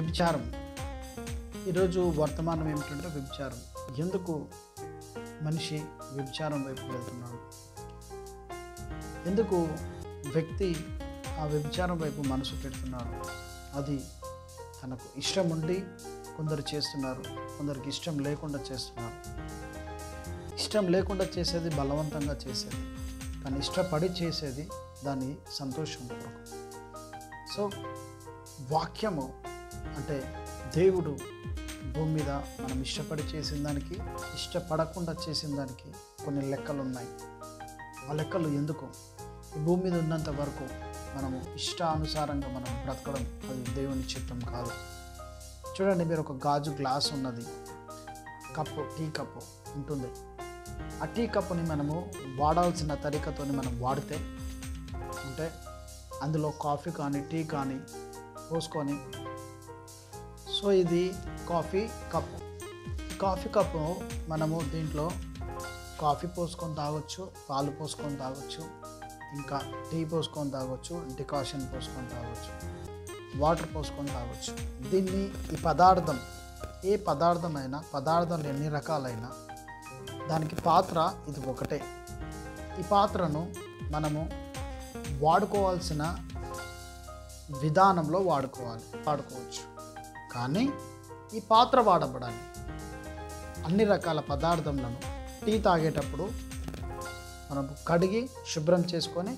వ్యభిచారం. ఈరోజు వర్తమానం ఏమిటంటే వ్యభిచారం. ఎందుకు మనిషి వ్యభిచారం వైపు వెళ్తున్నాడు? ఎందుకు వ్యక్తి ఆ వ్యభిచారం వైపు మనసు పెడుతున్నాడు? అది తనకు ఇష్టం ఉండి కొందరు చేస్తున్నారు, కొందరికి ఇష్టం లేకుండా చేస్తున్నారు. ఇష్టం లేకుండా చేసేది బలవంతంగా చేసేది, కానీ ఇష్టపడి చేసేది దాని సంతోషం కొరకు. సో వాక్యము అంటే దేవుడు భూమి మీద మనం ఇష్టపడి చేసిన దానికి, ఇష్టపడకుండా చేసిన దానికి కొన్ని లెక్కలు ఉన్నాయి. ఆ లెక్కలు ఎందుకు? ఈ భూమి మీద ఉన్నంత వరకు మనము ఇష్టానుసారంగా మనం బ్రతకడం అది దేవుని చిత్తం కాదు. చూడండి, మీరు ఒక గాజు గ్లాస్ ఉన్నది, కప్పు, టీ కప్పు ఉంటుంది. ఆ టీ కప్పుని మనము వాడాల్సిన తరీకతో మనం వాడితే అంటే అందులో కాఫీ కానీ టీ కానీ పోసుకొని, సో ఇది కాఫీ కప్పు. ఈ కాఫీ కప్పు మనము దీంట్లో కాఫీ పోసుకొని తాగొచ్చు, పాలు పోసుకొని తాగొచ్చు, ఇంకా టీ పోసుకొని తాగొచ్చు, డికాషన్ పోసుకొని తాగొచ్చు, వాటర్ పోసుకొని తాగొచ్చు. దీన్ని ఈ పదార్థం, ఏ పదార్థమైనా, పదార్థాలు ఎన్ని రకాలైనా దానికి పాత్ర ఇది ఒకటే. ఈ పాత్రను మనము వాడుకోవాల్సిన విధానంలో వాడుకోవచ్చు. కానీ ఈ పాత్ర వాడబడాలి. అన్ని రకాల పదార్థములను టీ తాగేటప్పుడు మనం కడిగి శుభ్రం చేసుకొని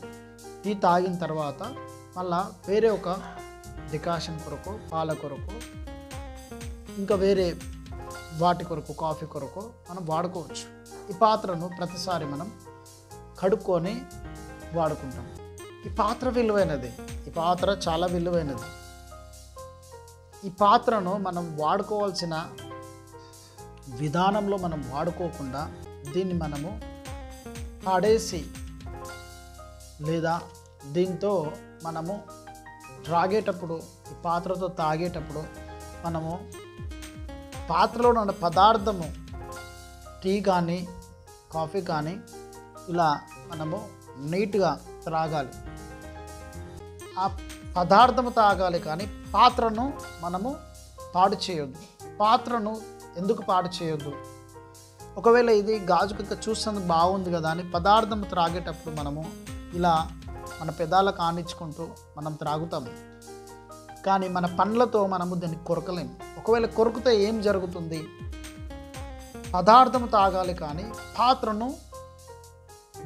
టీ తాగిన తర్వాత మళ్ళా వేరే ఒక డికాషన్ కొరకు, పాల కొరకు, ఇంకా వేరే వాటి కొరకు, కాఫీ కొరకు మనం వాడుకోవచ్చు. ఈ పాత్రను ప్రతిసారి మనం కడుక్కొని వాడుకుంటాం. ఈ పాత్ర విలువైనది, ఈ పాత్ర చాలా విలువైనది. ఈ పాత్రను మనం వాడుకోవాల్సిన విధానంలో మనం వాడుకోకుండా దీన్ని మనము పడేసి, లేదా దీంతో మనము త్రాగేటప్పుడు, ఈ పాత్రతో తాగేటప్పుడు మనము పాత్రలో ఉన్న పదార్థము, టీ కానీ కాఫీ కానీ ఇలా మనము నీట్గా త్రాగాలి. ఆ పదార్థము తాగాలి, కానీ పాత్రను మనము పాడు చేయొద్దు. పాత్రను ఎందుకు పాడు చేయొద్దు? ఒకవేళ ఇది గాజు కుక్క చూస్తుంది బాగుంది కదా అని పదార్థం త్రాగేటప్పుడు మనము ఇలా మన పెదాలకు ఆనించుకుంటూ మనం త్రాగుతాము, కానీ మన పండ్లతో మనము దీన్ని కొరకలేము. ఒకవేళ కొరుకుతే ఏం జరుగుతుంది? పదార్థము తాగాలి, కానీ పాత్రను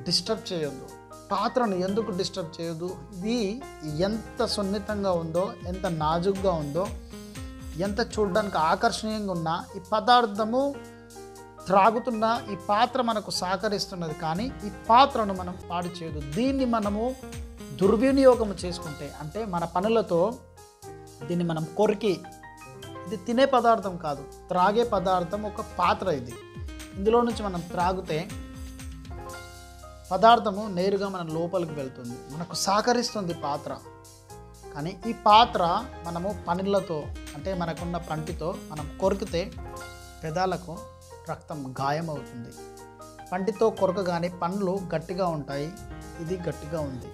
డిస్టర్బ్ చేయొద్దు. పాత్రను ఎందుకు డిస్టర్బ్ చేయొద్దు? ఇది ఎంత సున్నితంగా ఉందో, ఎంత నాజుగ్గా ఉందో, ఎంత చూడడానికి ఆకర్షణీయంగా ఉన్నా ఈ పదార్థము త్రాగుతున్న ఈ పాత్ర మనకు సహకరిస్తున్నది, కానీ ఈ పాత్రను మనం పాడు చేయదు. దీన్ని మనము దుర్వినియోగం చేసుకుంటే, అంటే మన పనులతో దీన్ని మనం కొరికి, ఇది తినే పదార్థం కాదు, త్రాగే పదార్థం, ఒక పాత్ర ఇది. ఇందులో నుంచి మనం త్రాగితే పదార్థము నేరుగా మన లోపలికి వెళ్తుంది, మనకు సహకరిస్తుంది పాత్ర. కానీ ఈ పాత్ర మనము పనులతో, అంటే మనకున్న పంటితో మనం కొరికితే పెదాలకు రక్తం గాయం అవుతుంది. పంటితో కొరకగానే పండ్లు గట్టిగా ఉంటాయి, ఇది గట్టిగా ఉంది,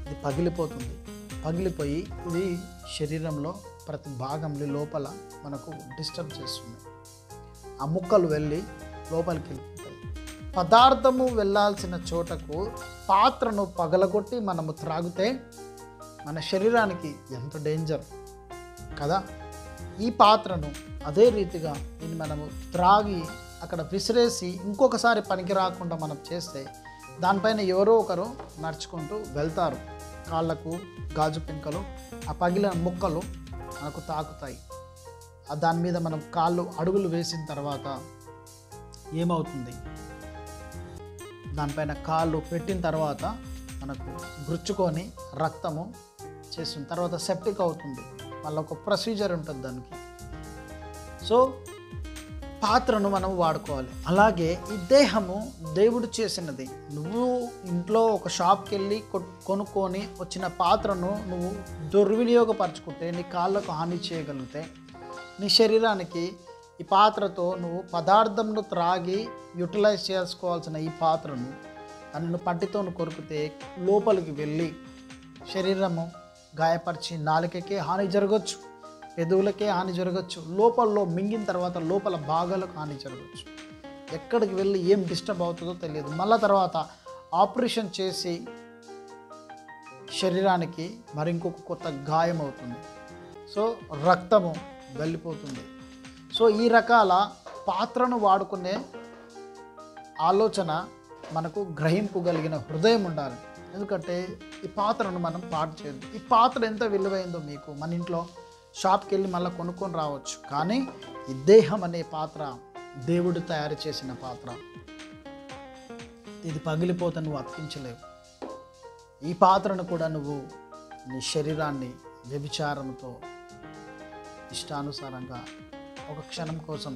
ఇది పగిలిపోతుంది. పగిలిపోయి ఇది శరీరంలో ప్రతి భాగంలో లోపల మనకు డిస్టర్బ్ చేస్తుంది. ఆ ముక్కలు వెళ్ళి లోపలికి వెళ్ళిపోతాయి. పదార్థము వెళ్ళాల్సిన చోటకు పాత్రను పగలగొట్టి మనము త్రాగితే మన శరీరానికి ఎంత డేంజర్ కదా. ఈ పాత్రను అదే రీతిగా దీన్ని మనము త్రాగి అక్కడ విసిరేసి ఇంకొకసారి పనికి రాకుండా మనం చేస్తే దానిపైన ఎవరో ఒకరు నడుచుకుంటూ వెళ్తారు. కాళ్ళకు గాజు పెంకలు, ఆ పగిలిన ముక్కలు మనకు తాకుతాయి. దాని మీద మనం అడుగులు వేసిన తర్వాత ఏమవుతుంది? దానిపైన కాళ్ళు పెట్టిన తర్వాత మనకు గుచ్చుకొని రక్తము చేసిన తర్వాత సెప్టిక్ అవుతుంది. మళ్ళీ ఒక ప్రొసీజర్ ఉంటుంది దానికి. సో పాత్రను మనం వాడుకోవాలి. అలాగే ఈ దేహము దేవుడు చేసినది. నువ్వు ఇంట్లో ఒక షాప్కి వెళ్ళి కొనుక్కొని వచ్చిన పాత్రను నువ్వు దుర్వినియోగపరచుకుంటే, నీ కాళ్ళకు హాని చేయగలిగితే, నీ శరీరానికి ఈ పాత్రతో నువ్వు పదార్థంను త్రాగి యూటిలైజ్ చేసుకోవాల్సిన ఈ పాత్రను నన్ను పంటితో కొరికితే లోపలికి వెళ్ళి శరీరము గాయపరిచి నాలుకకే హాని జరగవచ్చు. పెదవులకే హాని జరగచ్చు, లోపలలో మింగిన తర్వాత లోపల భాగాలకు హాని జరగచ్చు. ఎక్కడికి వెళ్ళి ఏం డిస్టర్బ్ అవుతుందో తెలియదు. మళ్ళా తర్వాత ఆపరేషన్ చేసి శరీరానికి మరి ఇంకొక కొత్త గాయం అవుతుంది. సో రక్తము వెళ్ళిపోతుంది. సో ఈ రకాల పాత్రను వాడుకునే ఆలోచన మనకు గ్రహింపుగలిగిన హృదయం ఉండాలి. ఎందుకంటే ఈ పాత్రను మనం పాడు చేయదు. ఈ పాత్ర ఎంత విలువైందో మీకు మన ఇంట్లో షాప్కి వెళ్ళి మళ్ళీ కొనుక్కొని రావచ్చు. కానీ ఈ దేహం అనే పాత్ర దేవుడు తయారు చేసిన పాత్ర. ఇది పగిలిపోతే నువ్వు అతికించలేవు. ఈ పాత్రను కూడా నువ్వు నీ శరీరాన్ని వ్యభిచారంతో ఇష్టానుసారంగా ఒక క్షణం కోసం,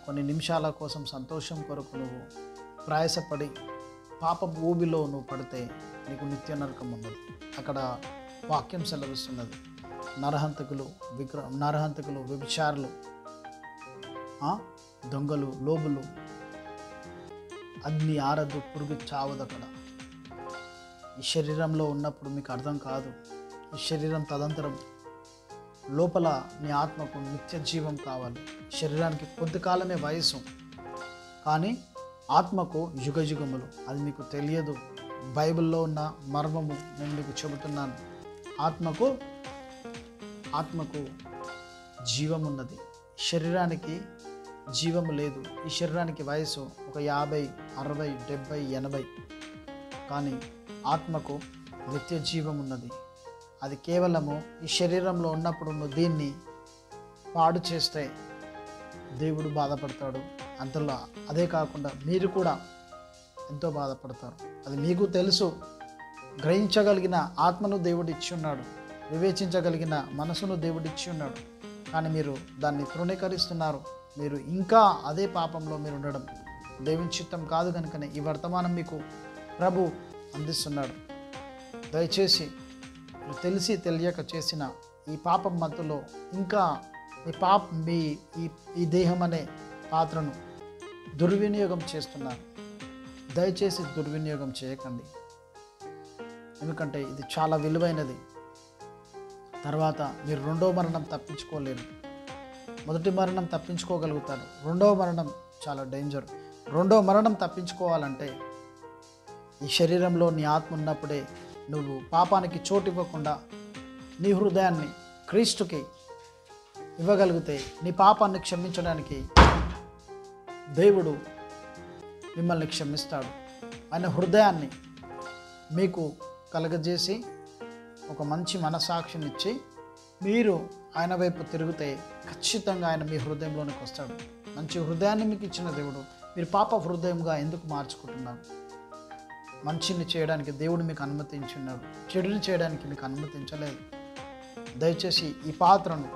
కొన్ని నిమిషాల కోసం సంతోషం కొరకు నువ్వు ప్రయాసపడి పాప ఊబిలో నువ్వు పడితే నీకు నిత్య నరకం ఉన్నది. అక్కడ వాక్యం సెలవిస్తున్నది, నరహంతకులు, వ్యభిచారులు, దొంగలు, లోబులు, అగ్ని ఆరదు, పురుగు చావదు. అక్కడ ఈ శరీరంలో ఉన్నప్పుడు మీకు అర్థం కాదు. ఈ శరీరం తదంతరం లోపల నీ ఆత్మకు నిత్య జీవం కావాలి. శరీరానికి కొద్ది కాలమే వయసు, కానీ ఆత్మకు యుగయుగములు. అది మీకు తెలియదు. బైబిల్లో ఉన్న మర్మము నేను మీకు చెబుతున్నాను. ఆత్మకు జీవం ఉన్నది, శరీరానికి జీవము లేదు. ఈ శరీరానికి వయసు ఒక 50, 60, 70, 80, కానీ ఆత్మకు నిత్య జీవం ఉన్నది. అది కేవలము ఈ శరీరంలో ఉన్నప్పుడు నువ్వు దీన్ని పాడు చేస్తే దేవుడు బాధపడతాడు. అంతలో అదే కాకుండా మీరు కూడా ఎంతో బాధపడతారు. అది మీకు తెలుసు. గ్రహించగలిగిన ఆత్మను దేవుడు ఇచ్చి ఉన్నాడు, వివేచించగలిగిన మనసును దేవుడు ఇచ్చి ఉన్నాడు. కానీ మీరు దాన్ని తృణీకరిస్తున్నారు. మీరు ఇంకా అదే పాపంలో మీరు ఉండడం దేవుని చిత్తం కాదు. కనుకనే ఈ వర్తమానం మీకు ప్రభు అందిస్తున్నాడు. దయచేసి మీరు తెలిసి తెలియక చేసిన ఈ పాపం మత్తులో ఇంకా ఈ దేహం అనే పాత్రను దుర్వినియోగం చేస్తున్నారు. దయచేసి దుర్వినియోగం చేయకండి. ఎందుకంటే ఇది చాలా విలువైనది. తర్వాత మీరు రెండో మరణం తప్పించుకోలేరు. మొదటి మరణం తప్పించుకోగలుగుతారు, రెండవ మరణం చాలా డేంజర్. రెండవ మరణం తప్పించుకోవాలంటే ఈ శరీరంలో నీ ఆత్మ ఉన్నప్పుడే నువ్వు పాపానికి చోటు ఇవ్వకుండా నీ హృదయాన్ని క్రీస్తుకి ఇవ్వగలిగితే నీ పాపాన్ని క్షమించడానికి దేవుడు మిమ్మల్ని క్షమిస్తాడు. ఆయన హృదయాన్ని మీకు కలగజేసి ఒక మంచి మనసాక్షినిచ్చి మీరు ఆయన వైపు తిరిగితే ఖచ్చితంగా ఆయన మీ హృదయంలోనికి వస్తాడు. మంచి హృదయాన్ని మీకు ఇచ్చిన దేవుడు మీరు పాప హృదయంగా ఎందుకు మార్చుకుంటున్నారు? మంచిని చేయడానికి దేవుడు మీకు అనుమతించున్నాడు, చెడుని చేయడానికి మీకు అనుమతించలేదు. దయచేసి ఈ పాత్రను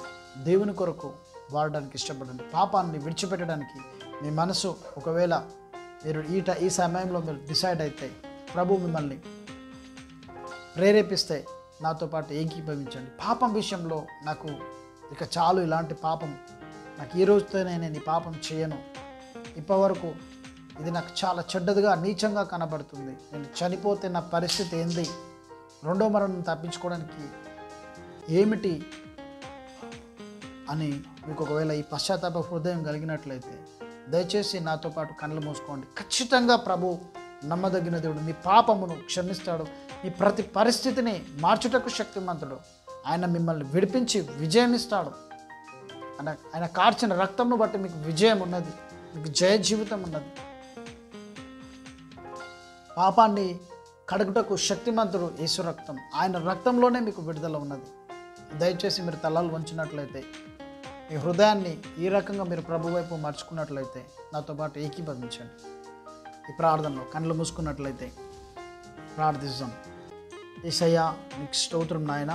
దేవుని కొరకు వాడడానికి ఇష్టపడండి. పాపాన్ని విడిచిపెట్టడానికి మీ మనసు ఒకవేళ మీరు ఈ సమయంలో మీరు డిసైడ్ అయితే, ప్రభు మిమ్మల్ని ప్రేరేపిస్తే నాతో పాటు ఏకీభవించండి. పాపం విషయంలో నాకు ఇక చాలు, ఇలాంటి పాపం నాకు ఈ రోజుతోనే నేను ఈ పాపం చేయను, ఇప్పటివరకు ఇది నాకు చాలా చెడ్డదిగా నీచంగా కనబడుతుంది, నేను చనిపోతే నా పరిస్థితి ఏంది, రెండో మరణం తప్పించుకోవడానికి ఏమిటి అని మీకు ఒకవేళ ఈ పశ్చాత్తాప హృదయం కలిగినట్లయితే దయచేసి నాతో పాటు కళ్ళు మూసుకోండి. ఖచ్చితంగా ప్రభు నమ్మదగిన దేవుడు మీ పాపమును క్షమిస్తాడు. మీ ప్రతి పరిస్థితిని మార్చుటకు శక్తిమంతుడు. ఆయన మిమ్మల్ని విడిపించి విజయం ఇస్తాడు. ఆయన కార్చిన రక్తంను బట్టి మీకు విజయం ఉన్నది, మీకు జయ జీవితం ఉన్నది. పాపాన్ని కడుగుటకు శక్తిమంతుడు యేసు రక్తం. ఆయన రక్తంలోనే మీకు విడుదల ఉన్నది. దయచేసి మీరు తలలు వంచినట్లయితే, మీ హృదయాన్ని ఈ రకంగా మీరు ప్రభు వైపు మార్చుకున్నట్లయితే నాతో పాటు ఏకీభవించండి. ఈ ప్రార్థనలో కళ్ళు మూసుకున్నట్లయితే ప్రార్థిస్తాం. యేసయ్యా నీకు స్తోత్రం నాయన.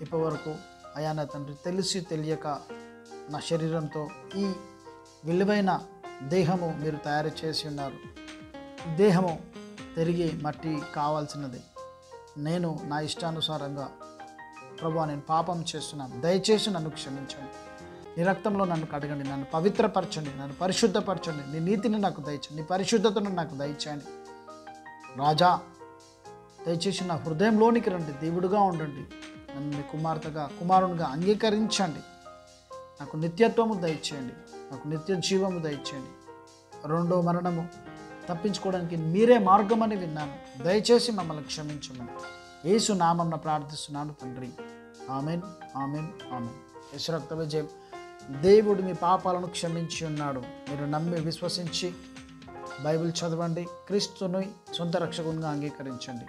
ఇప్పటివరకు అయా నా తండ్రి తెలిసి తెలియక నా శరీరంతో ఈ విలువైన దేహము మీరు తయారు చేసి ఉన్నారు. ఈ దేహము తిరిగి మట్టి కావాల్సినది. నేను నా ఇష్టానుసారంగా ప్రభువా నేను పాపం చేస్తున్నాను, దయచేసి నన్ను క్షమించండి, నీ రక్తంలో నన్ను కడగండి, నన్ను పవిత్రపరచండి, నన్ను పరిశుద్ధపరచండి, నీ నీతిని నాకు దయచండి, నీ పరిశుద్ధతను నాకు దయచేయండి. రాజా దయచేసి నా హృదయంలోనికి రండి, దేవుడుగా ఉండండి, నన్ను మీ కుమారునిగా అంగీకరించండి. నాకు నిత్యత్వము దయచేయండి, నాకు నిత్య జీవము దయచేయండి. రెండో మరణము తప్పించుకోవడానికి మీరే మార్గం అని విన్నాను. దయచేసి మమ్మల్ని క్షమించమని యేసు నామమున ప్రార్థిస్తున్నాను తండ్రి. Amen, amen, amen. యేసు రక్త విజయం. దేవుడు మీ పాపాలను క్షమించి ఉన్నాడు. మీరు నమ్మి విశ్వసించి బైబిల్ చదవండి, క్రీస్తుని సొంత రక్షకునిగా అంగీకరించండి.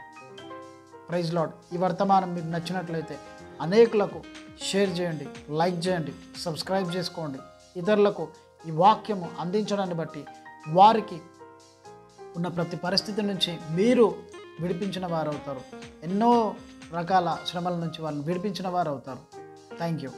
Praise Lord. ఈ వర్తమానం మీకు నచ్చినట్లయితే అనేకులకు షేర్ చేయండి, లైక్ చేయండి, సబ్స్క్రైబ్ చేసుకోండి. ఇతరులకు ఈ వాక్యము అందించడాన్ని బట్టి వారికి ఉన్న ప్రతి పరిస్థితి నుంచి మీరు విడిపించిన వారు అవుతారు. ఎన్నో రకాల శ్రమల నుంచి వాళ్ళని విడిపించిన వారు అవుతారు. Thank you.